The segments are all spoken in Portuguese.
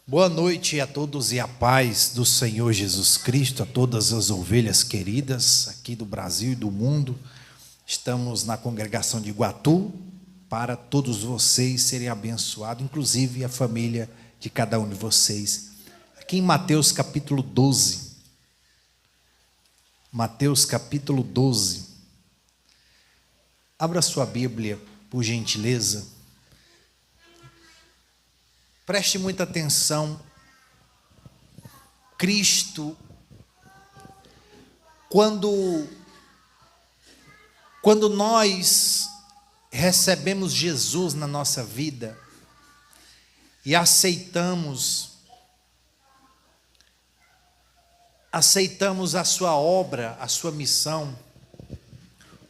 Boa noite a todos e a paz do Senhor Jesus Cristo, a todas as ovelhas queridas aqui do Brasil e do mundo. Estamos na congregação de Iguatu para todos vocês serem abençoados, inclusive a família de cada um de vocês. Aqui em Mateus capítulo 12. Mateus capítulo 12. Abra sua Bíblia, por gentileza. Preste muita atenção. Cristo, quando nós recebemos Jesus na nossa vida e aceitamos a sua obra, a sua missão,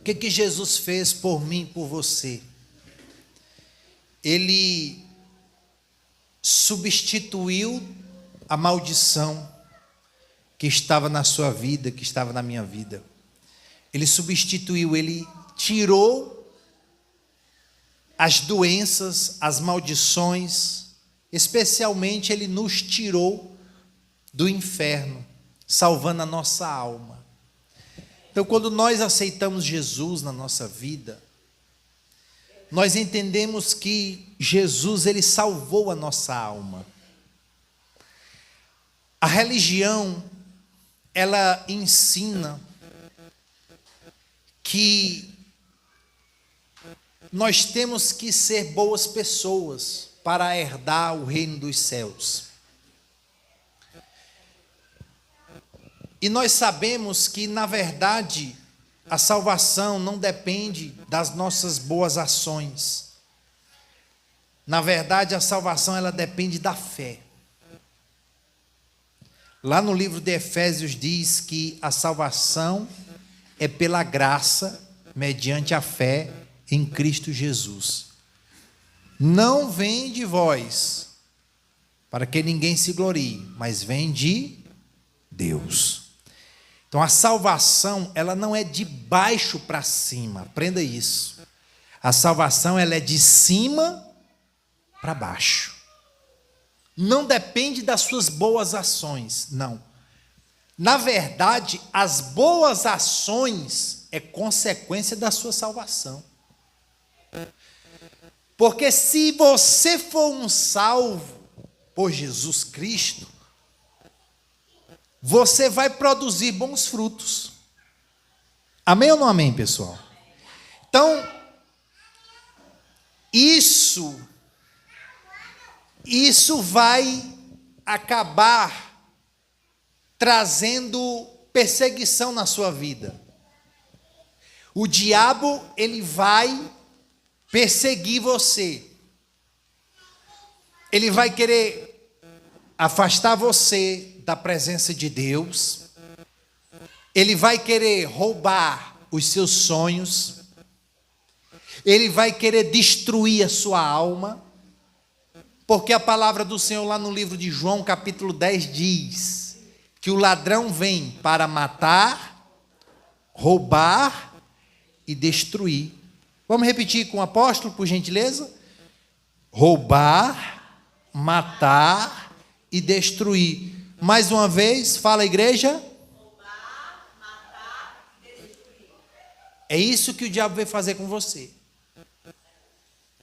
o que Jesus fez por mim, por você? Ele substituiu a maldição que estava na sua vida, que estava na minha vida. Ele substituiu, ele tirou as doenças, as maldições, especialmente ele nos tirou do inferno, salvando a nossa alma. Então, quando nós aceitamos Jesus na nossa vida, nós entendemos que Jesus, ele salvou a nossa alma. A religião, ela ensina que nós temos que ser boas pessoas para herdar o reino dos céus. E nós sabemos que, na verdade, a salvação não depende das nossas boas ações. Na verdade, a salvação ela depende da fé. Lá no livro de Efésios diz que a salvação é pela graça, mediante a fé em Cristo Jesus. Não vem de vós, para que ninguém se glorie, mas vem de Deus. Então a salvação, ela não é de baixo para cima, aprenda isso. A salvação, ela é de cima para baixo. Não depende das suas boas ações, não. Na verdade, as boas ações é consequência da sua salvação. Porque se você for um salvo por Jesus Cristo, você vai produzir bons frutos. Amém ou não amém, pessoal? Então, isso vai acabar trazendo perseguição na sua vida. O diabo, ele vai perseguir você. Ele vai querer afastar você da presença de Deus. Ele vai querer roubar os seus sonhos. Ele vai querer destruir a sua alma. Porque a palavra do Senhor lá no livro de João, capítulo 10, diz que o ladrão vem para matar, roubar e destruir. Vamos repetir com o apóstolo, por gentileza? Roubar, matar e destruir. Mais uma vez, fala, igreja. Roubar, matar e destruir. É isso que o diabo veio fazer com você.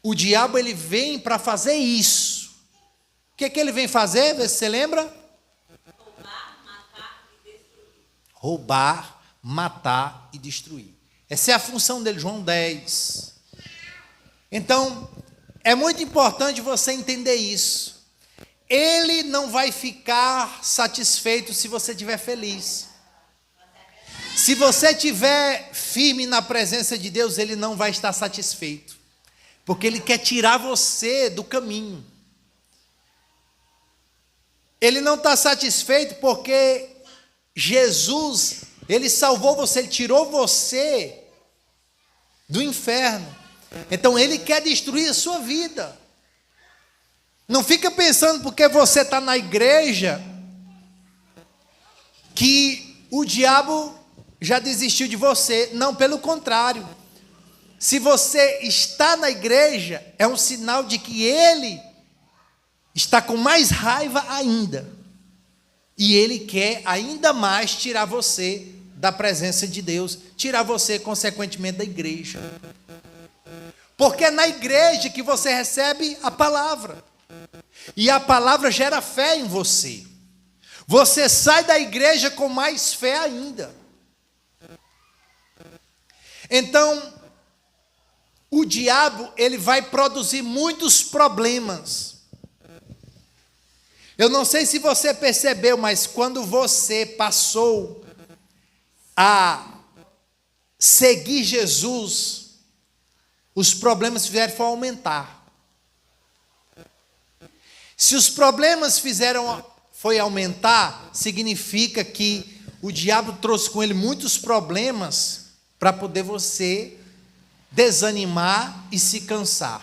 O diabo, ele vem para fazer isso. O que ele vem fazer? Vê se você lembra. Roubar, matar e destruir. Roubar, matar e destruir. Essa é a função dele, João 10. Então, é muito importante você entender isso. Ele não vai ficar satisfeito se você estiver feliz. Se você estiver firme na presença de Deus, ele não vai estar satisfeito. Porque ele quer tirar você do caminho. Ele não está satisfeito porque Jesus, ele salvou você, ele tirou você do inferno. Então ele quer destruir a sua vida. Não fica pensando porque você está na igreja que o diabo já desistiu de você. Não, pelo contrário. Se você está na igreja, é um sinal de que ele está com mais raiva ainda. E ele quer ainda mais tirar você da presença de Deus, tirar você, consequentemente, da igreja. Porque é na igreja que você recebe a palavra. E a palavra gera fé em você. Você sai da igreja com mais fé ainda. Então, o diabo, ele vai produzir muitos problemas. Eu não sei se você percebeu, mas quando você passou a seguir Jesus, os problemas fizeram aumentar. Se os problemas foi aumentar, significa que o diabo trouxe com ele muitos problemas para poder você desanimar e se cansar.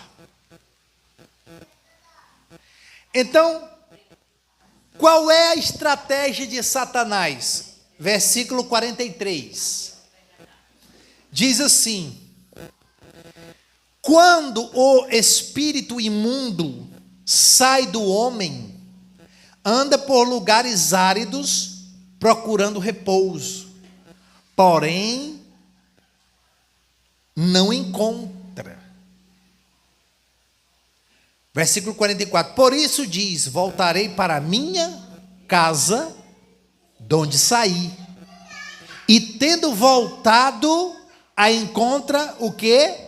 Então, qual é a estratégia de Satanás? Versículo 43. Diz assim: quando o espírito imundo sai do homem, anda por lugares áridos, procurando repouso, porém não encontra. Versículo 44. Por isso diz: voltarei para a minha casa, de onde saí, e tendo voltado, a encontra o quê?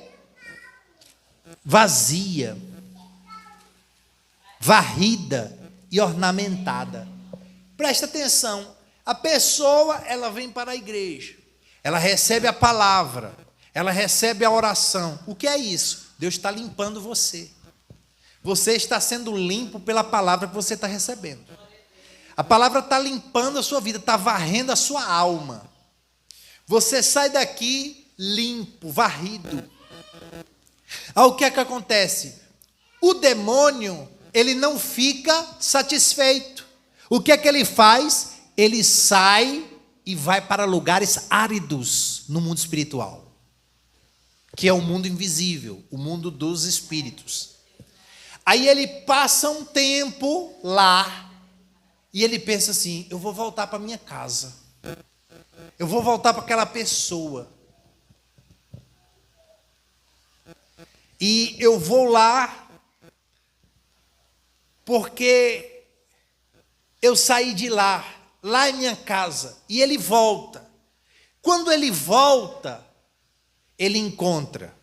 Vazia, varrida e ornamentada. Presta atenção. A pessoa, ela vem para a igreja, ela recebe a palavra, ela recebe a oração. O que é isso? Deus está limpando você. Você está sendo limpo pela palavra que você está recebendo. A palavra está limpando a sua vida, está varrendo a sua alma. Você sai daqui limpo, varrido. O que é que acontece? O demônio, ele não fica satisfeito. O que é que ele faz? Ele sai e vai para lugares áridos no mundo espiritual, que é o mundo invisível, o mundo dos espíritos. Aí ele passa um tempo lá e ele pensa assim: eu vou voltar para minha casa, eu vou voltar para aquela pessoa, e eu vou lá porque eu saí de lá é minha casa. E ele volta. Quando ele volta, ele encontra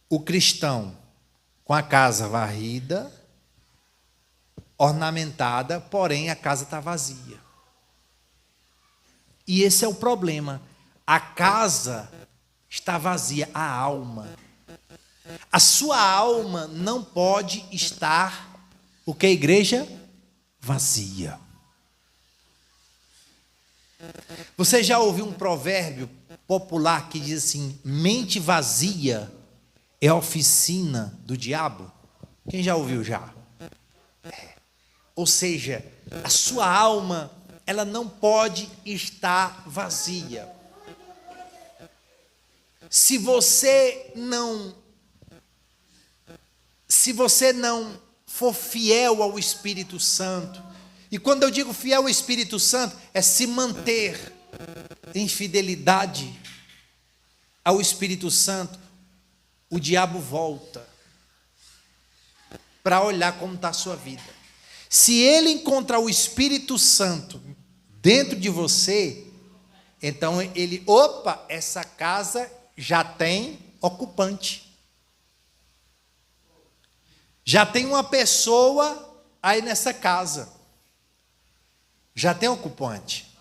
o cristão com a casa varrida, ornamentada, porém a casa está vazia. E esse é o problema. A casa está vazia, a alma. A sua alma não pode estar, o que, igreja? Vazia. Você já ouviu um provérbio popular que diz assim: mente vazia é a oficina do diabo? Quem já ouviu já? Ou seja, a sua alma, ela não pode estar vazia. Se você não for fiel ao Espírito Santo, e quando eu digo fiel ao Espírito Santo, é se manter em fidelidade ao Espírito Santo, o diabo volta para olhar como está a sua vida. Se ele encontrar o Espírito Santo dentro de você, então ele, essa casa já tem ocupante. Já tem uma pessoa aí nessa casa. Já tem ocupante.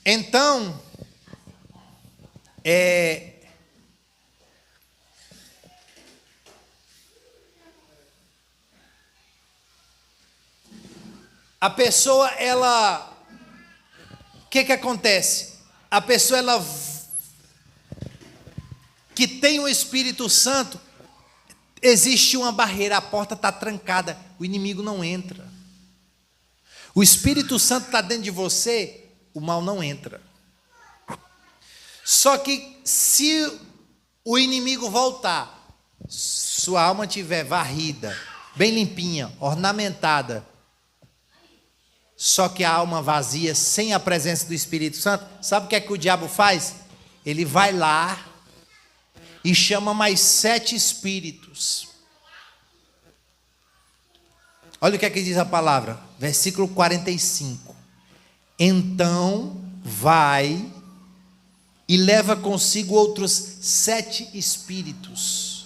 Então, a pessoa, ela, o que acontece? A pessoa, ela que tem o Espírito Santo, existe uma barreira, a porta está trancada, o inimigo não entra. O Espírito Santo está dentro de você, o mal não entra. Só que se o inimigo voltar sua alma estiver varrida, bem limpinha, ornamentada, só que a alma vazia, sem a presença do Espírito Santo, sabe o que o diabo faz? Ele vai lá e chama mais 7 espíritos. Olha o que diz a palavra, versículo 45. Então vai e leva consigo outros 7 espíritos,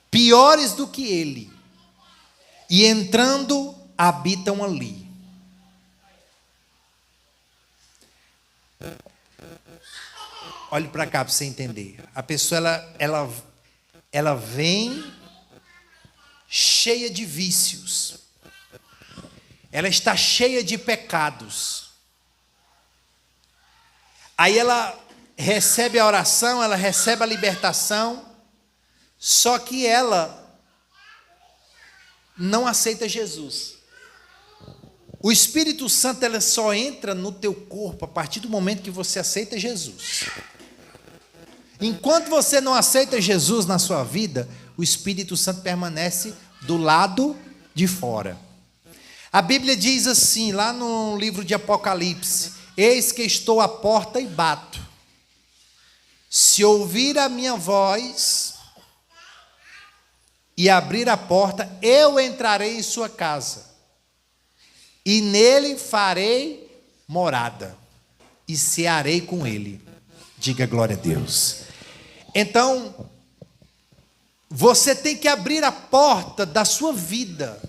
piores do que ele, e entrando, habitam ali. Olhe para cá para você entender. A pessoa ela vem cheia de vícios. Ela está cheia de pecados. Aí ela recebe a oração, ela recebe a libertação, só que ela não aceita Jesus. O Espírito Santo ela só entra no teu corpo a partir do momento que você aceita Jesus. Enquanto você não aceita Jesus na sua vida, o Espírito Santo permanece do lado de fora. A Bíblia diz assim, lá no livro de Apocalipse: eis que estou à porta e bato. Se ouvir a minha voz e abrir a porta, eu entrarei em sua casa, e nele farei morada, e cearei com ele. Diga glória a Deus. Então, você tem que abrir a porta da sua vida,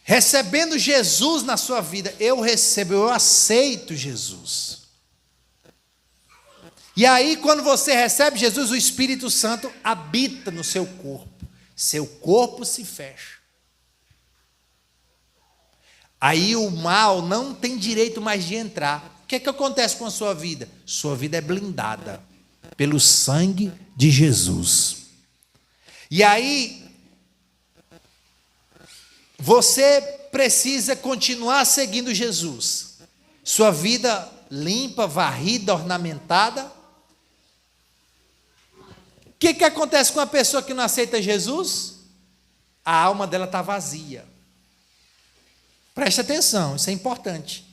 recebendo Jesus na sua vida. Eu recebo, eu aceito Jesus. E aí, quando você recebe Jesus, o Espírito Santo habita no seu corpo. Seu corpo se fecha. Aí o mal não tem direito mais de entrar. O que acontece com a sua vida? Sua vida é blindada pelo sangue de Jesus. E aí, você precisa continuar seguindo Jesus. Sua vida limpa, varrida, ornamentada. O que acontece com a pessoa que não aceita Jesus? A alma dela está vazia. Preste atenção, isso é importante.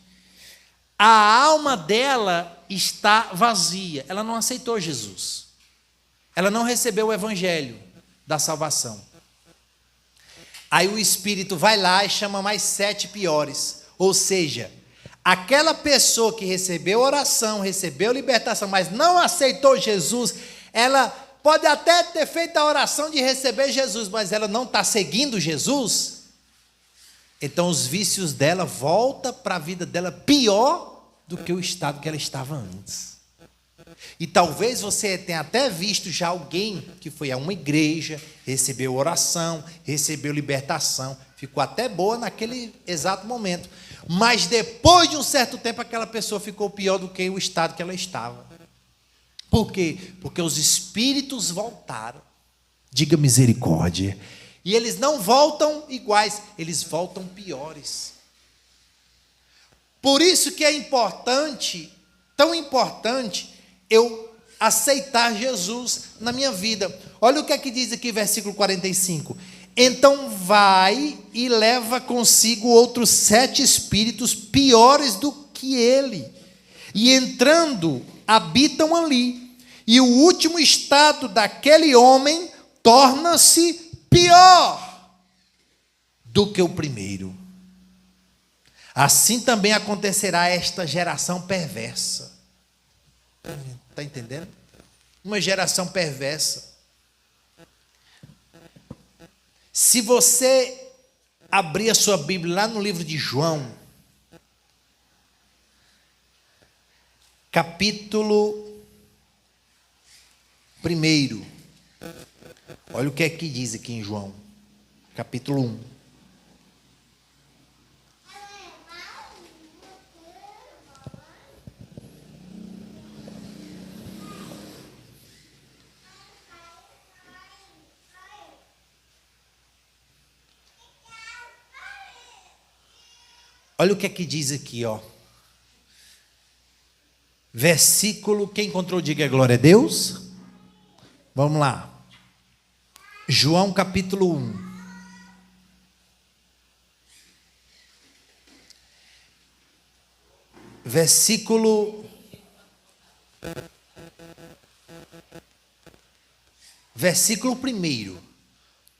A alma dela está vazia. Ela não aceitou Jesus. Ela não recebeu o evangelho da salvação. Aí o Espírito vai lá e chama mais 7 piores. Ou seja, aquela pessoa que recebeu oração, recebeu libertação, mas não aceitou Jesus, ela pode até ter feito a oração de receber Jesus, mas ela não está seguindo Jesus. Então os vícios dela voltam para a vida dela pior do que o estado que ela estava antes. E talvez você tenha até visto já alguém que foi a uma igreja, recebeu oração, recebeu libertação, ficou até boa naquele exato momento. Mas depois de um certo tempo aquela pessoa ficou pior do que o estado que ela estava. Por quê? Porque os espíritos voltaram. Diga misericórdia. E eles não voltam iguais, eles voltam piores. Por isso que é importante, tão importante, eu aceitar Jesus na minha vida. Olha o que é que diz aqui, versículo 45. Então vai e leva consigo outros 7 espíritos piores do que ele. E entrando, habitam ali. E o último estado daquele homem torna-se pior do que o primeiro. Assim também acontecerá a esta geração perversa. Está entendendo? Uma geração perversa. Se você abrir a sua Bíblia lá no livro de João, capítulo 1. Olha o que é que diz aqui em João, capítulo 1. Olha o que é que diz aqui, ó. Versículo, quem encontrou, diga glória a Deus. Vamos lá. João capítulo 1. Versículo 1.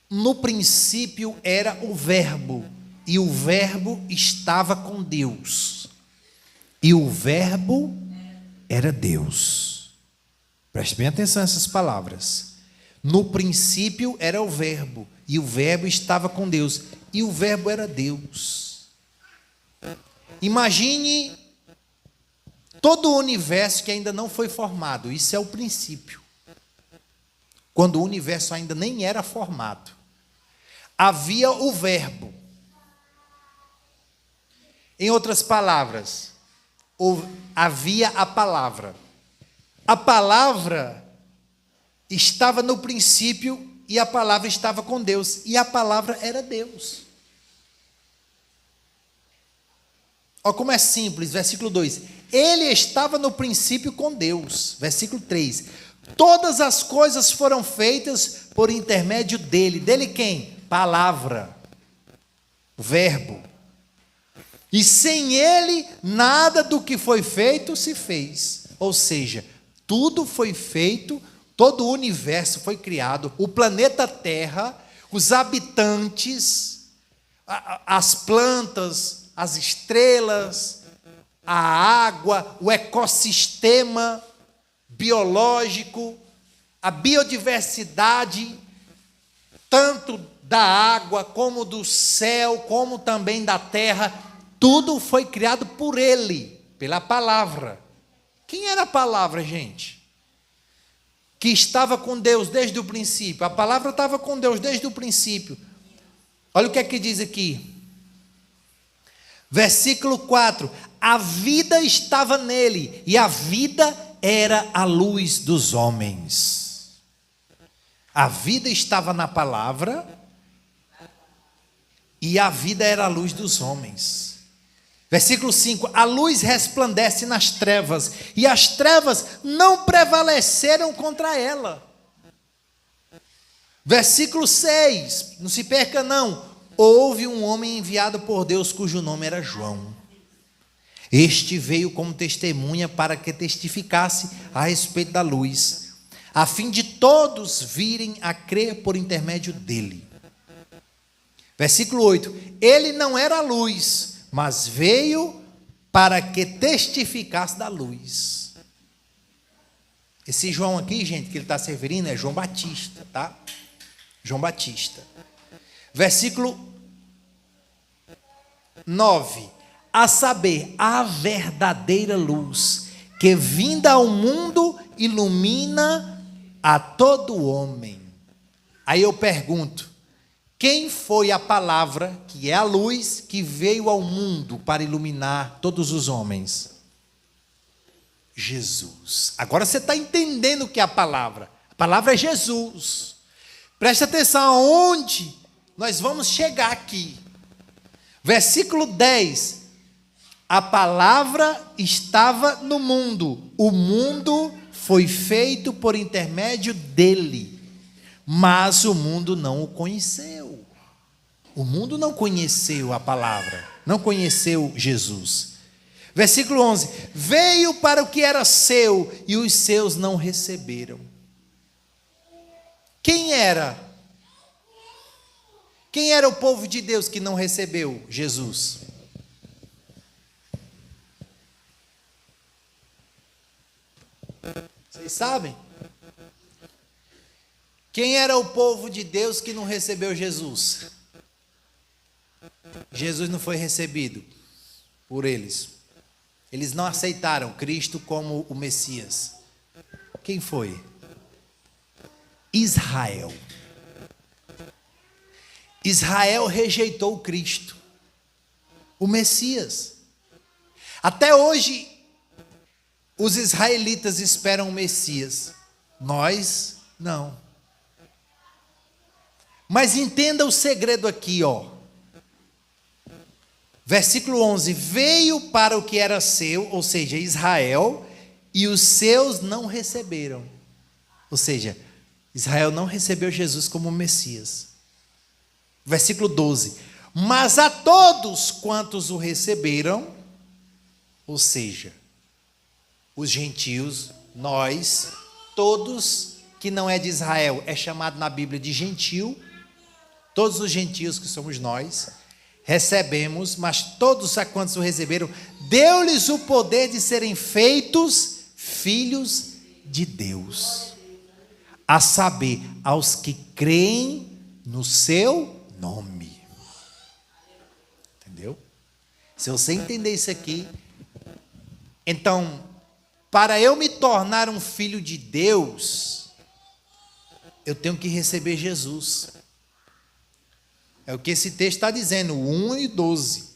No princípio era o Verbo, e o Verbo estava com Deus, e o Verbo era Deus. Preste bem atenção a essas palavras. No princípio era o Verbo, e o Verbo estava com Deus, e o Verbo era Deus. Imagine todo o universo que ainda não foi formado. Isso é o princípio. Quando o universo ainda nem era formado, havia o Verbo. Em outras palavras, havia a palavra. A palavra estava no princípio e a palavra estava com Deus. E a palavra era Deus. Olha como é simples, versículo 2. Ele estava no princípio com Deus. Versículo 3. Todas as coisas foram feitas por intermédio dele. Dele quem? Palavra. Verbo. E sem ele, nada do que foi feito se fez. Ou seja, tudo foi feito, todo o universo foi criado, o planeta Terra, os habitantes, as plantas, as estrelas, a água, o ecossistema biológico, a biodiversidade, tanto da água, como do céu, como também da terra, tudo foi criado por ele, pela palavra. Quem era a palavra, gente? Que estava com Deus desde o princípio. A palavra estava com Deus desde o princípio. Olha o que é que diz aqui. Versículo 4. A vida estava nele, e a vida era a luz dos homens. A vida estava na palavra, e a vida era a luz dos homens. Versículo 5. A luz resplandece nas trevas, e as trevas não prevaleceram contra ela. Versículo 6. Não se perca não. Houve um homem enviado por Deus, cujo nome era João. Este veio como testemunha para que testificasse a respeito da luz, a fim de todos virem a crer por intermédio dele. Versículo 8. Ele não era a luz, mas veio para que testificasse da luz. Esse João aqui, gente, que ele está se referindo é João Batista, tá? João Batista. Versículo 9. A saber, a verdadeira luz, que vinda ao mundo ilumina a todo homem. Aí eu pergunto, quem foi a palavra, que é a luz, que veio ao mundo para iluminar todos os homens? Jesus. Agora você está entendendo o que é a palavra. A palavra é Jesus. Preste atenção aonde nós vamos chegar aqui. Versículo 10. A palavra estava no mundo. O mundo foi feito por intermédio dele, mas o mundo não o conheceu. O mundo não conheceu a palavra, não conheceu Jesus. Versículo 11. Veio para o que era seu, e os seus não receberam. Quem era? Quem era o povo de Deus que não recebeu Jesus? Vocês sabem? Quem era o povo de Deus que não recebeu Jesus? Jesus não foi recebido por eles. Eles não aceitaram Cristo como o Messias. Quem foi? Israel. Israel rejeitou Cristo, o Messias. Até hoje, os israelitas esperam o Messias. Nós, não. Mas entenda o segredo aqui, ó. Versículo 11. Veio para o que era seu, ou seja, Israel, e os seus não receberam. Ou seja, Israel não recebeu Jesus como Messias. Versículo 12. Mas a todos quantos o receberam, ou seja, os gentios, nós, todos que não é de Israel, é chamado na Bíblia de gentil, todos os gentios que somos nós, recebemos, mas todos a quantos o receberam, deu-lhes o poder de serem feitos filhos de Deus, a saber, aos que creem no seu nome. Entendeu? Se você entender isso aqui, então, para eu me tornar um filho de Deus, eu tenho que receber Jesus. É o que esse texto está dizendo, 1 e 12.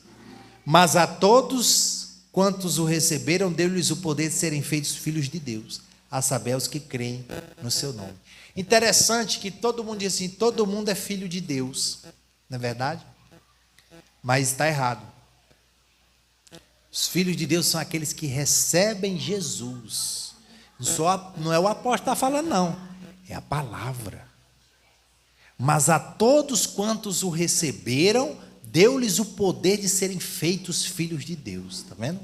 Mas a todos quantos o receberam, deu-lhes o poder de serem feitos filhos de Deus, a saber, os que creem no seu nome. Interessante que todo mundo diz assim, todo mundo é filho de Deus, não é verdade? Mas está errado. Os filhos de Deus são aqueles que recebem Jesus. Não é o apóstolo que está falando, não. É a palavra. Mas a todos quantos o receberam, deu-lhes o poder de serem feitos filhos de Deus. Está vendo?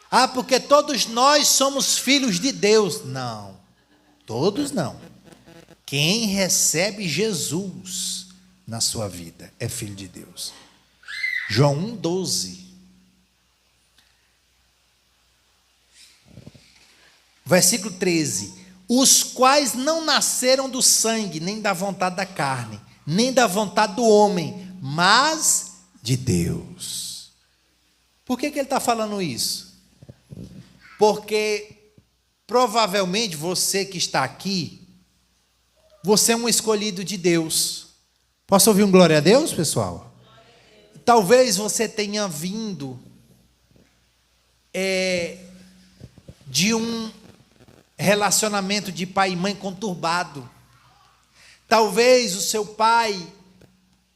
Ah, porque todos nós somos filhos de Deus. Não, todos não. Quem recebe Jesus na sua vida é filho de Deus. João 1,12. Versículo 13. Os quais não nasceram do sangue, nem da vontade da carne, nem da vontade do homem, mas de Deus. Por que ele está falando isso? Porque provavelmente você que está aqui, você é um escolhido de Deus. Posso ouvir um glória a Deus, pessoal? Talvez você tenha vindo de um relacionamento de pai e mãe conturbado. Talvez o seu pai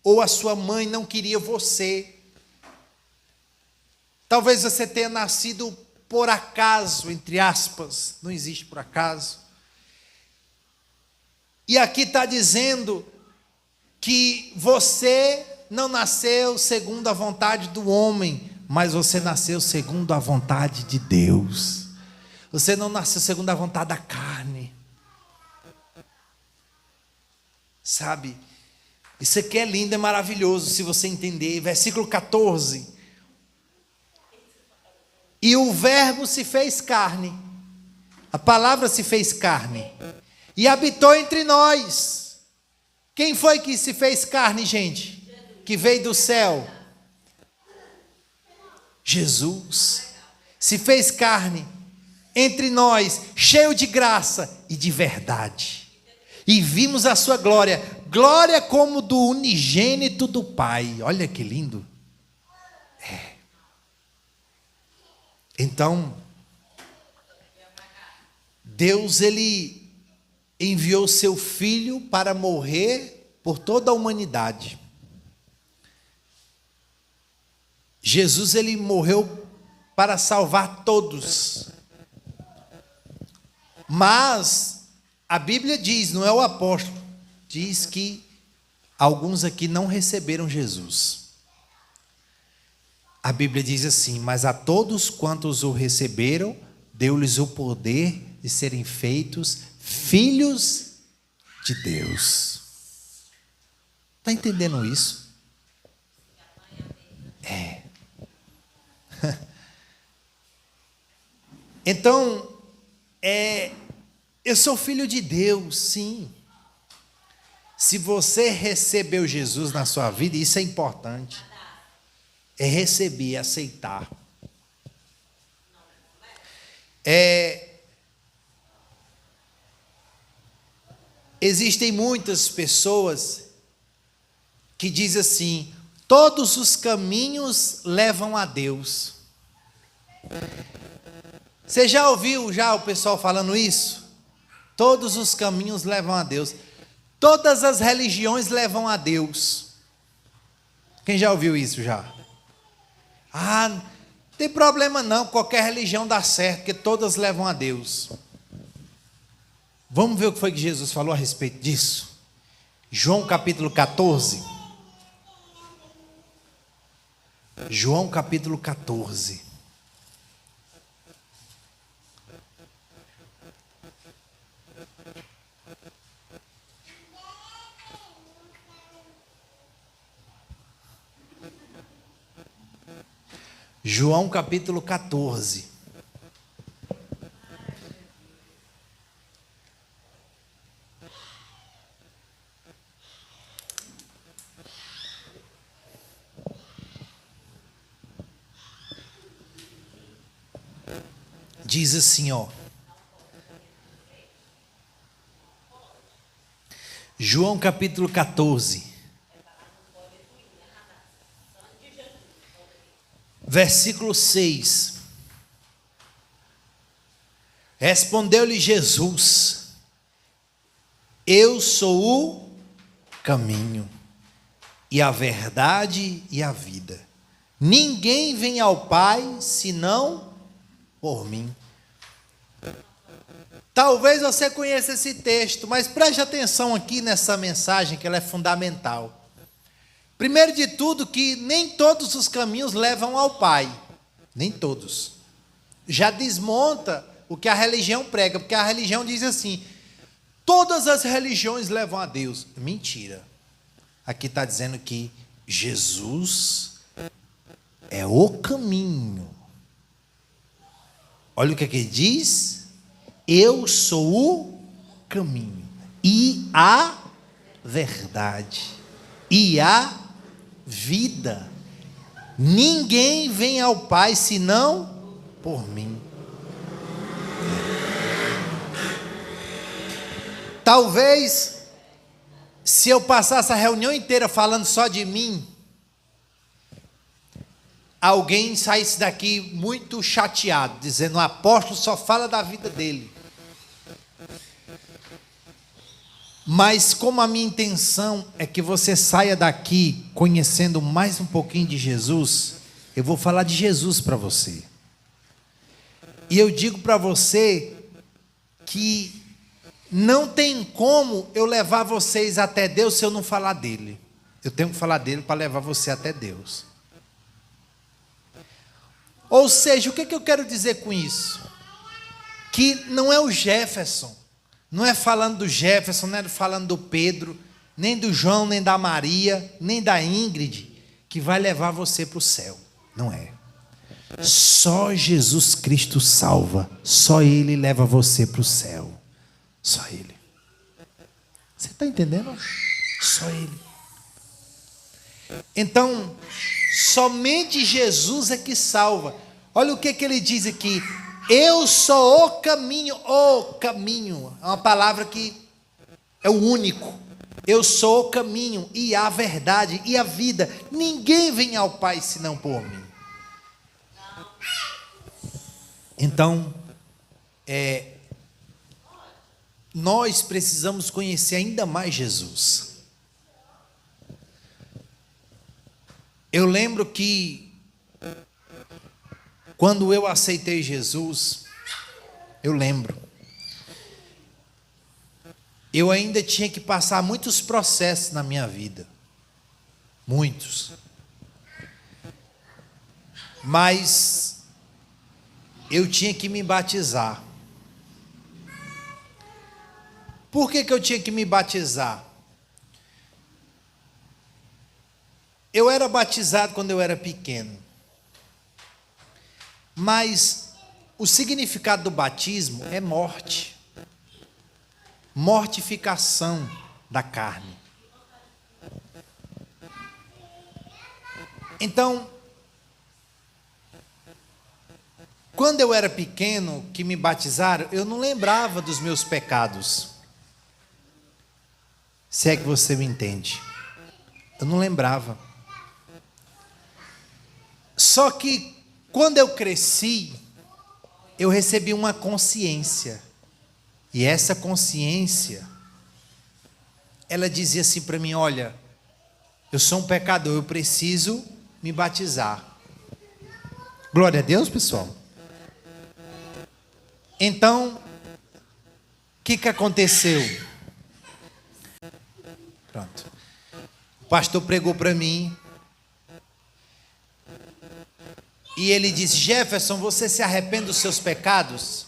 ou a sua mãe não queria você. Talvez você tenha nascido por acaso, entre aspas, não existe por acaso. E aqui está dizendo que você não nasceu segundo a vontade do homem, mas você nasceu segundo a vontade de Deus. Você não nasceu segundo a vontade da carne. Sabe? Isso aqui é lindo, é maravilhoso, se você entender. Versículo 14. E o verbo se fez carne. A palavra se fez carne. E habitou entre nós. Quem foi que se fez carne, gente? Que veio do céu? Jesus. Se fez carne entre nós, cheio de graça e de verdade. E vimos a sua glória, glória como do unigênito do Pai. Olha que lindo. Então, Deus, ele enviou seu Filho para morrer por toda a humanidade. Jesus, ele morreu para salvar todos. Mas a Bíblia diz, não é o apóstolo, diz que alguns aqui não receberam Jesus. A Bíblia diz assim, mas a todos quantos o receberam, deu-lhes o poder de serem feitos filhos de Deus. Está entendendo isso? Então, eu sou filho de Deus, sim. Se você recebeu Jesus na sua vida, isso é importante. É receber, aceitar. Existem muitas pessoas que dizem assim, todos os caminhos levam a Deus. Você já ouviu o pessoal falando isso? Todos os caminhos levam a Deus. Todas as religiões levam a Deus. Quem já ouviu isso já? Ah, não tem problema não, qualquer religião dá certo, porque todas levam a Deus. Vamos ver o que foi que Jesus falou a respeito disso? João capítulo 14. João capítulo 14. João capítulo 14. Diz assim, ó. João capítulo 14. Versículo 6. Respondeu-lhe Jesus: eu sou o caminho, e a verdade e a vida. Ninguém vem ao Pai senão por mim. Talvez você conheça esse texto, mas preste atenção aqui nessa mensagem, que ela é fundamental. Primeiro de tudo, que nem todos os caminhos levam ao Pai. Nem todos. Já desmonta o que a religião prega, porque a religião diz assim: todas as religiões levam a Deus. Mentira. Aqui está dizendo que Jesus é o caminho. Olha o que ele diz: eu sou o caminho e a verdade e a vida. Ninguém vem ao Pai senão por mim. Talvez, se eu passasse a reunião inteira falando só de mim, alguém saísse daqui muito chateado, dizendo: o apóstolo só fala da vida dele. Mas como a minha intenção é que você saia daqui conhecendo mais um pouquinho de Jesus, eu vou falar de Jesus para você. E eu digo para você que não tem como eu levar vocês até Deus se eu não falar dele. Eu tenho que falar dele para levar você até Deus. Ou seja, o que eu quero dizer com isso? Que não é o Jefferson, não é falando do Jefferson, não é falando do Pedro, nem do João, nem da Maria, nem da Ingrid, que vai levar você para o céu. Não é. Só Jesus Cristo salva. Só Ele leva você para o céu. Só Ele. Você está entendendo? Só Ele. Então, somente Jesus é que salva. Olha o que ele diz aqui: eu sou o caminho. O caminho é uma palavra que é o único. Eu sou o caminho e a verdade e a vida. Ninguém vem ao Pai senão por mim. Então, nós precisamos conhecer ainda mais Jesus. Eu lembro que quando eu aceitei Jesus, eu ainda tinha que passar muitos processos na minha vida. Muitos. Mas eu tinha que me batizar. Por que eu tinha que me batizar? Eu era batizado quando eu era pequeno. Mas o significado do batismo é morte. Mortificação da carne. Então, quando eu era pequeno, que me batizaram, eu não lembrava dos meus pecados. Se é que você me entende. Eu não lembrava. Só que quando eu cresci, eu recebi uma consciência. E essa consciência, ela dizia assim para mim: olha, eu sou um pecador, eu preciso me batizar. Glória a Deus, pessoal. Então, que aconteceu? Pronto. O pastor pregou para mim. E ele disse: Jefferson, você se arrepende dos seus pecados?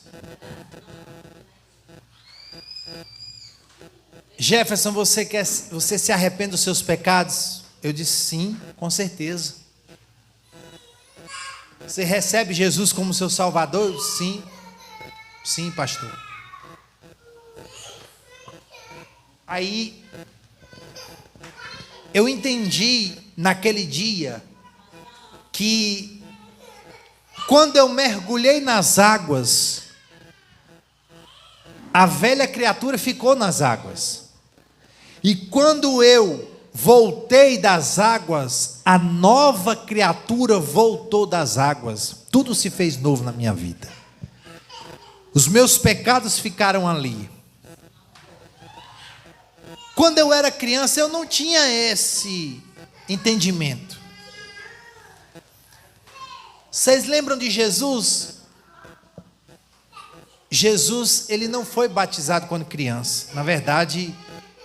Jefferson, você se arrepende dos seus pecados? Eu disse: sim, com certeza. Você recebe Jesus como seu Salvador? Sim. Sim, pastor. Aí, eu entendi naquele dia que quando eu mergulhei nas águas, a velha criatura ficou nas águas. E quando eu voltei das águas, a nova criatura voltou das águas. Tudo se fez novo na minha vida. Os meus pecados ficaram ali. Quando eu era criança, eu não tinha esse entendimento. Vocês lembram de Jesus? Jesus, ele não foi batizado quando criança. Na verdade,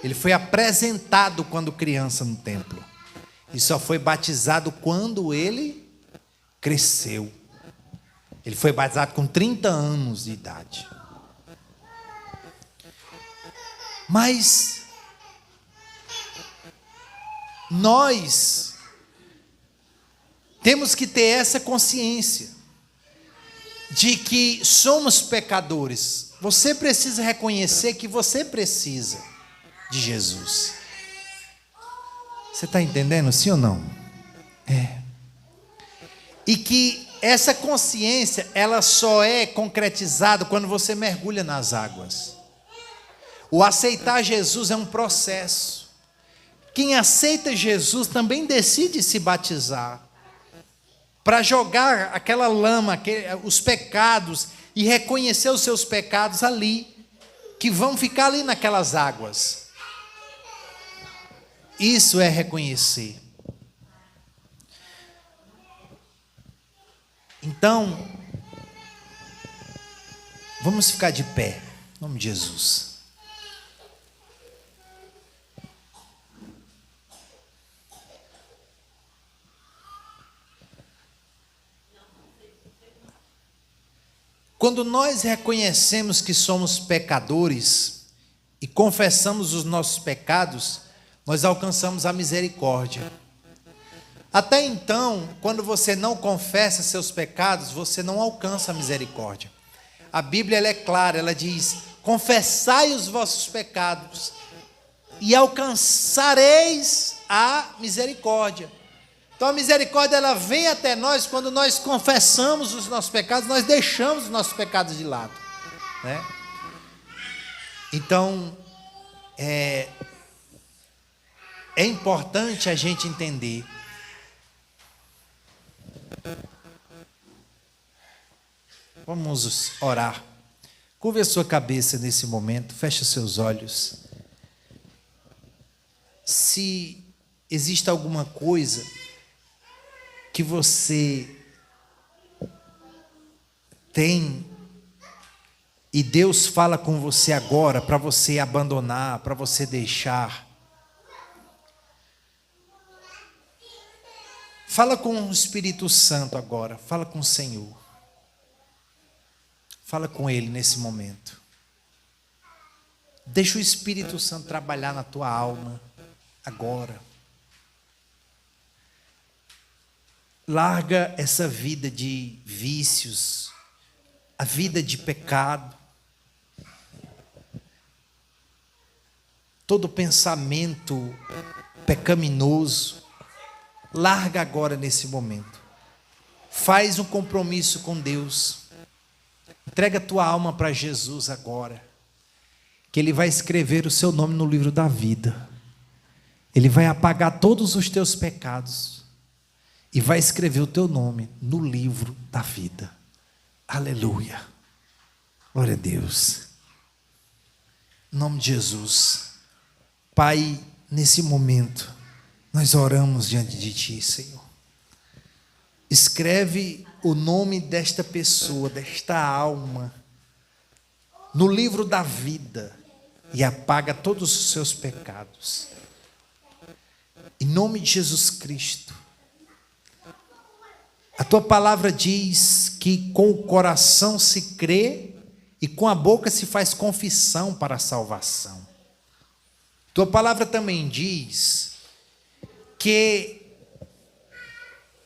ele foi apresentado quando criança no templo. E só foi batizado quando ele cresceu. Ele foi batizado com 30 anos de idade. Mas nós temos que ter essa consciência de que somos pecadores. Você precisa reconhecer que você precisa de Jesus. Você está entendendo, sim ou não? É. E que essa consciência, ela só é concretizada quando você mergulha nas águas. O aceitar Jesus é um processo. Quem aceita Jesus também decide se batizar, para jogar aquela lama, os pecados, e reconhecer os seus pecados ali, que vão ficar ali naquelas águas. Isso é reconhecer. Então, vamos ficar de pé, em nome de Jesus. Quando nós reconhecemos que somos pecadores e confessamos os nossos pecados, nós alcançamos a misericórdia. Até então, quando você não confessa seus pecados, você não alcança a misericórdia. A Bíblia ela é clara, ela diz: confessai os vossos pecados e alcançareis a misericórdia. Então a misericórdia ela vem até nós quando nós confessamos os nossos pecados, nós deixamos os nossos pecados de lado, né? Então é importante a gente entender Vamos orar. Curve a sua cabeça nesse momento, feche os seus olhos. Se existe alguma coisa que você tem e Deus fala com você agora para você abandonar, para você deixar, fala com o Espírito Santo agora, fala com o Senhor. Fala com Ele nesse momento. Deixa o Espírito Santo trabalhar na tua alma agora. Larga essa vida de vícios, a vida de pecado. Todo pensamento pecaminoso. Larga agora nesse momento. Faz um compromisso com Deus. Entrega a tua alma para Jesus agora, que Ele vai escrever o seu nome no livro da vida. Ele vai apagar todos os teus pecados e vai escrever o teu nome no livro da vida. Aleluia. Glória a Deus. Em nome de Jesus. Pai, nesse momento, nós oramos diante de Ti, Senhor. Escreve o nome desta pessoa, desta alma, no livro da vida e apaga todos os seus pecados. Em nome de Jesus Cristo. A tua palavra diz que com o coração se crê e com a boca se faz confissão para a salvação. Tua palavra também diz que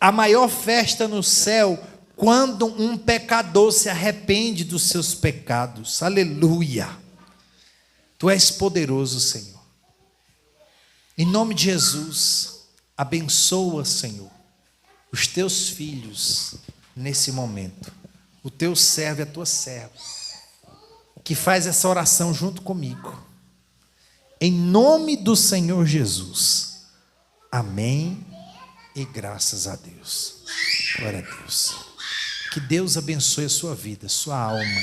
a maior festa no céu quando um pecador se arrepende dos seus pecados. Aleluia. Tu és poderoso, Senhor. Em nome de Jesus, abençoa, Senhor, os teus filhos nesse momento. O teu servo e a tua serva, que faz essa oração junto comigo. Em nome do Senhor Jesus. Amém e graças a Deus. Glória a Deus. Que Deus abençoe a sua vida, a sua alma,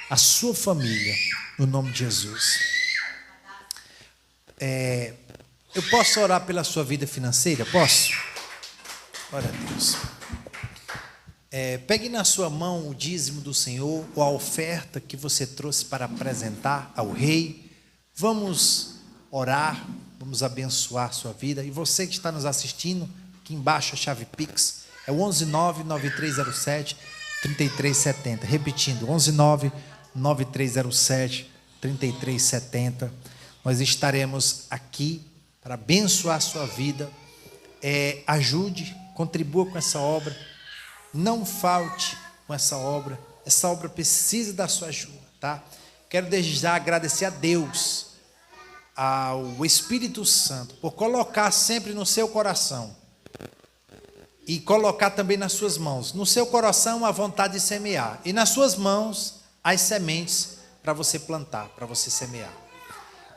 a sua família, no nome de Jesus. Eu posso orar pela sua vida financeira? Posso? Glória a Deus. Pegue na sua mão o dízimo do Senhor, ou a oferta que você trouxe para apresentar ao Rei. Vamos orar, vamos abençoar a sua vida. E você que está nos assistindo, aqui embaixo a chave Pix é o 119-9307-3370. Repetindo, 119-9307-3370. Nós estaremos aqui para abençoar a sua vida. Ajude, contribua com essa obra. Não falte com essa obra. Essa obra precisa da sua ajuda, tá? Quero desde já agradecer a Deus, ao Espírito Santo, por colocar sempre no seu coração e colocar também nas suas mãos. No seu coração a vontade de semear e nas suas mãos as sementes para você plantar, para você semear.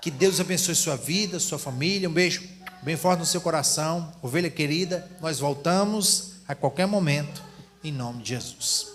Que Deus abençoe sua vida, sua família. Um beijo bem forte no seu coração. Ovelha querida, nós voltamos a qualquer momento, em nome de Jesus.